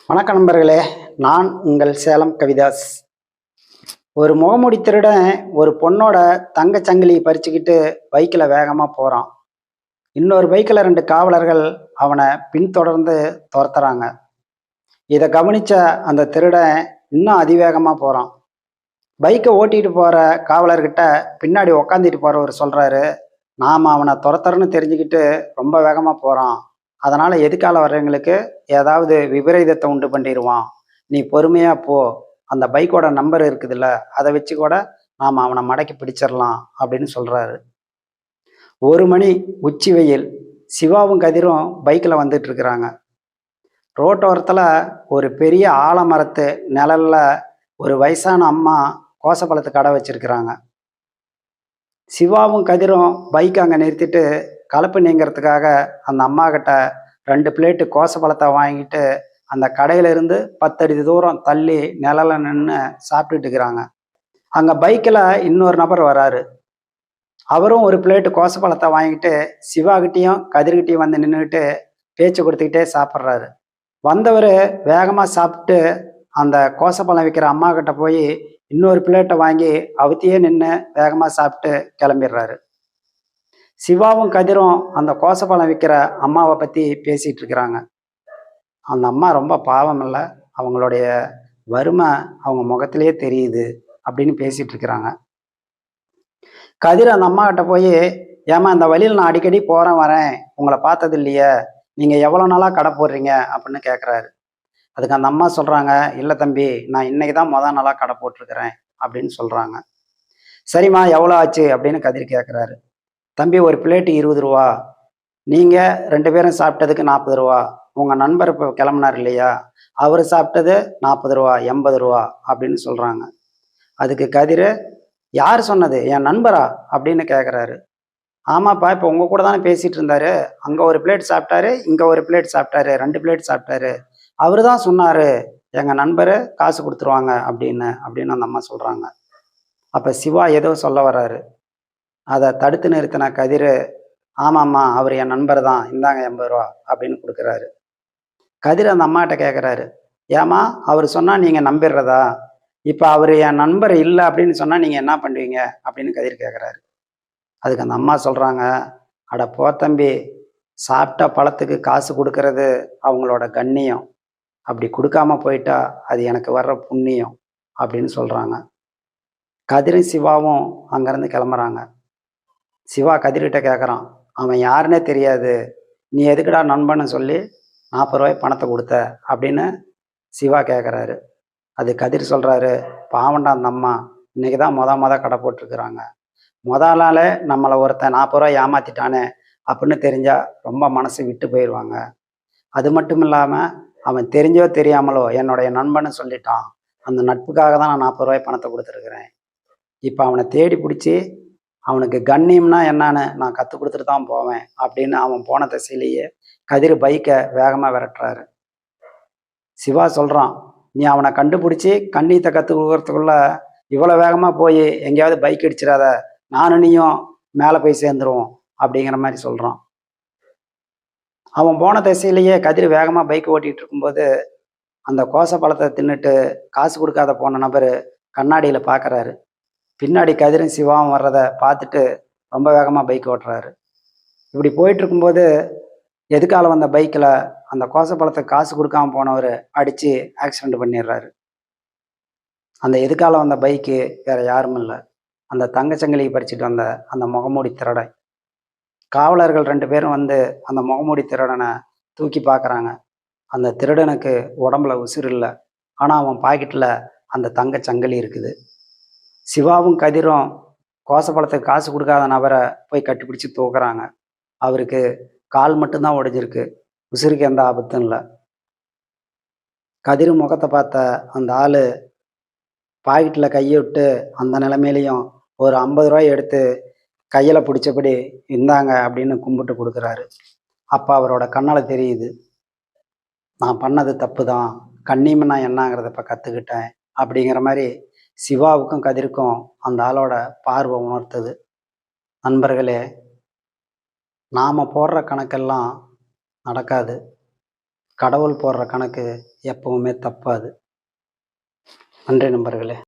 வணக்கம் நண்பர்களே, நான் உங்கள் சேலம் கவிதாஸ். ஒரு முகமூடி திருடன் ஒரு பொண்ணோட தங்கச் சங்கிலியை பறிச்சுக்கிட்டு பைக்கில் வேகமாக போகிறான். இன்னொரு பைக்கில் 2 காவலர்கள் அவனை பின்தொடர்ந்து துரத்துறாங்க. இதை கவனிச்ச அந்த திருடன் இன்னும் அதிவேகமாக போகிறான். பைக்கை ஓட்டிகிட்டு போகிற காவலர்கிட்ட பின்னாடி உக்காந்துட்டு போகிறவர் சொல்கிறாரு, நாம் அவனை துரத்துறன்னு தெரிஞ்சுக்கிட்டு ரொம்ப வேகமாக போகிறான். அதனால் எதுக்கால வர்றவங்களுக்கு ஏதாவது விபரீதத்தை உண்டு பண்ணிடுவான். நீ பொறுமையாக போ. அந்த பைக்கோட நம்பர் இருக்குதுல்ல, அதை வச்சு கூட நாம் அவனை மடக்கி பிடிச்சிடலாம் அப்படின்னு சொல்கிறாரு. 1 மணி உச்சி வெயில். சிவாவும் கதிரும் பைக்கில் வந்துட்டு இருக்கிறாங்க. ரோட்டோரத்தில் ஒரு பெரிய ஆலமரத்து நிழல்ல ஒரு வயசான அம்மா கோசப்பழத்து கடை வச்சிருக்கிறாங்க. சிவாவும் கதிரும் பைக் அங்கே நிறுத்திட்டு கலப்பு நீங்கிறதுக்காக அந்த அம்மா கிட்ட 2 பிளேட்டு கோசப்பழத்தை வாங்கிட்டு அந்த கடையிலிருந்து 10 அடி தூரம் தள்ளி நிழல்ல நின்று சாப்பிட்டுட்டு இருக்கிறாங்க. அங்கே பைக்கில் இன்னொரு நபர் வராரு. அவரும் ஒரு பிளேட்டு கோசப்பழத்தை வாங்கிட்டு சிவாகிட்டையும் கதிர்கிட்டையும் வந்து நின்றுக்கிட்டு பேச்சு கொடுத்துக்கிட்டே சாப்பிட்றாரு. வந்தவர் வேகமாக சாப்பிட்டு அந்த கோசப்பழம் விற்கிற அம்மா கிட்ட போய் இன்னொரு பிளேட்டை வாங்கி அவுத்தியே நின்று வேகமாக சாப்பிட்டு கிளம்பிடுறாரு. சிவாவும் கதிரும் அந்த கோசப்பழம் விற்கிற அம்மாவை பற்றி பேசிகிட்டு இருக்கிறாங்க. அந்த அம்மா ரொம்ப பாவம் இல்லை, அவங்களுடைய வறுமை அவங்க முகத்திலேயே தெரியுது அப்படின்னு பேசிகிட்டு இருக்கிறாங்க. கதிர் அந்த அம்மா கிட்ட போய், ஏமா இந்த வழியில் நான் அடிக்கடி போகிறேன் வரேன், உங்களை பார்த்தது இல்லையே, நீங்கள் எவ்வளோ நாளாக கடை போடுறீங்க அப்படின்னு கேட்குறாரு. அதுக்கு அந்த அம்மா சொல்கிறாங்க, இல்லை தம்பி, நான் இன்னைக்கு தான் நாளாக கடை போட்டிருக்கிறேன் அப்படின்னு சொல்கிறாங்க. சரிம்மா, எவ்வளோ ஆச்சு அப்படின்னு கதிர் கேட்குறாரு. தம்பி, ஒரு பிளேட்டு 20 ரூபா, நீங்கள் 2 பேரும் சாப்பிட்டதுக்கு 40 ரூபா, உங்கள் நண்பர் இப்போ கிளம்புனார் இல்லையா, அவர் சாப்பிட்டது 40 ரூபா, 80 ரூபா அப்படின்னு சொல்கிறாங்க. அதுக்கு கதிர், யார் சொன்னது, என் நண்பரா அப்படின்னு கேட்குறாரு. ஆமாப்பா, இப்போ உங்கள் கூட தானே பேசிகிட்டு இருந்தாரு, அங்கே ஒரு பிளேட் சாப்பிட்டாரு, இங்கே ஒரு பிளேட் சாப்பிட்டாரு, 2 பிளேட் சாப்பிட்டாரு, அவர் தான் சொன்னார் எங்கள் நண்பர் காசு கொடுத்துருவாங்க அப்படின்னு அந்த அம்மா சொல்கிறாங்க. அப்போ சிவா ஏதோ சொல்ல வர்றாரு. அதை தடுத்து நிறுத்தின கதிர், ஆமாம்மா, அவர் என் நண்பர் தான், இந்தாங்க 80 ரூபா அப்படின்னு கொடுக்குறாரு. கதிர் அந்த அம்மாட்ட கேட்குறாரு, ஏம்மா, அவர் சொன்னால் நீங்கள் நம்பிடுறதா, இப்போ அவர் என் நண்பர் இல்லை அப்படின்னு சொன்னால் நீங்கள் என்ன பண்ணுவீங்க அப்படின்னு கதிர் கேட்குறாரு. அதுக்கு அந்த அம்மா சொல்கிறாங்க, அட போ தம்பி, சாப்பிட்ட பழத்துக்கு காசு கொடுக்கறது அவங்களோட கண்ணியம், அப்படி கொடுக்காம போயிட்டா அது எனக்கு வர்ற புண்ணியம் அப்படின்னு சொல்கிறாங்க. கதிரும் சிவாவும் அங்கேருந்து கிளம்புறாங்க. சிவா கதிர்கிட்ட கேட்குறான், அவன் யாருன்னே தெரியாது, நீ எதுக்குடா நண்பன்னு சொல்லி 40 ரூபாய் பணத்தை கொடுத்த அப்படின்னு சிவா கேட்குறாரு. அது கதிர் சொல்கிறாரு, பாவண்டா அந்த அம்மா, இன்னைக்கு தான் மொத கடை போட்டிருக்கிறாங்க, நாளே நம்மளை ஒருத்தன் 40 ரூபாய் ஏமாத்திட்டானே அப்படின்னு தெரிஞ்சால் ரொம்ப மனசு விட்டு போயிடுவாங்க. அது மட்டும் இல்லாமல் அவன் தெரிஞ்சோ தெரியாமலோ என்னுடைய நண்பன்னு சொல்லிட்டான், அந்த நட்புக்காக தான் நான் 40 ரூபாய் பணத்தை கொடுத்துருக்குறேன். இப்போ அவனை தேடி பிடிச்சி அவனுக்கு கண்ணியம்னா என்னன்னு நான் கற்றுக் கொடுத்துட்டு தான் போவேன் அப்படின்னு அவன் போன திசையிலேயே கதிர் பைக்கை வேகமாக விரட்டுறாரு. சிவா சொல்கிறான், நீ அவனை கண்டுபிடிச்சி கண்ணியத்தை கற்றுக் கொடுக்கறதுக்குள்ள இவ்வளோ வேகமாக போய் எங்கேயாவது பைக் அடிச்சிடாத, நானும் நீயும் மேலே போய் சேர்ந்துருவோம் அப்படிங்கிற மாதிரி சொல்கிறான். அவன் போன திசையிலேயே கதிர் வேகமாக பைக் ஓட்டிகிட்டு இருக்கும்போது அந்த கோசப்பழத்தை தின்னுட்டு காசு கொடுக்காத போன நபர் கண்ணாடியில் பார்க்குறாரு. பின்னாடி கதிரும் சிவாவும் வர்றதை பார்த்துட்டு ரொம்ப வேகமாக பைக் ஓட்டுறாரு. இப்படி போயிட்டு இருக்கும்போது எதுக்கால வந்த பைக்கில் அந்த கோசப்பழத்தை காசு கொடுக்காம போனவர் அடித்து ஆக்சிடெண்ட் பண்ணிடுறாரு. அந்த எதுக்கால வந்த பைக்கு வேற யாரும் இல்லை, அந்த தங்கச்சங்கிலியை பறிச்சுட்டு வந்த அந்த முகமூடி திருடன். காவலர்கள் 2 பேரும் வந்து அந்த முகமூடி திருடனை தூக்கி பார்க்குறாங்க. அந்த திருடனுக்கு உடம்புல உசுறு இல்லை, ஆனால் அவன் பாக்கெட்டில் அந்த தங்கச்சங்கிலி இருக்குது. சிவாவும் கதிரும் கோசப்பழத்துக்கு காசு கொடுக்காத நபரை போய் கட்டிப்பிடிச்சு தூக்குறாங்க. அவருக்கு கால் மட்டும்தான் உடைஞ்சிருக்கு, உசுருக்கு எந்த ஆபத்தும் இல்லை. கதிர் முகத்தை பார்த்த அந்த ஆள் பாக்கெட்டில் கையை விட்டு அந்த நிலைமையிலையும் ஒரு 50 ரூபாய் எடுத்து கையில் பிடிச்சபடி இந்தாங்க அப்படின்னு கும்பிட்டு கொடுக்குறாரு. அப்போ அவரோட கண்ணால் தெரியுது, நான் பண்ணது தப்பு தான், கண்ணியம்னா என்னங்கிறத இப்போ கற்றுக்கிட்டேன் அப்படிங்கிற மாதிரி சிவாவுக்கும் கதிருக்கும் அந்த ஆளோட பார்வை உணர்த்துது. நண்பர்களே, நாம் போடுற கணக்கெல்லாம் நடக்காது. கடவுள் போடுற கணக்கு எப்பவுமே தப்பாது. நன்றி நண்பர்களே.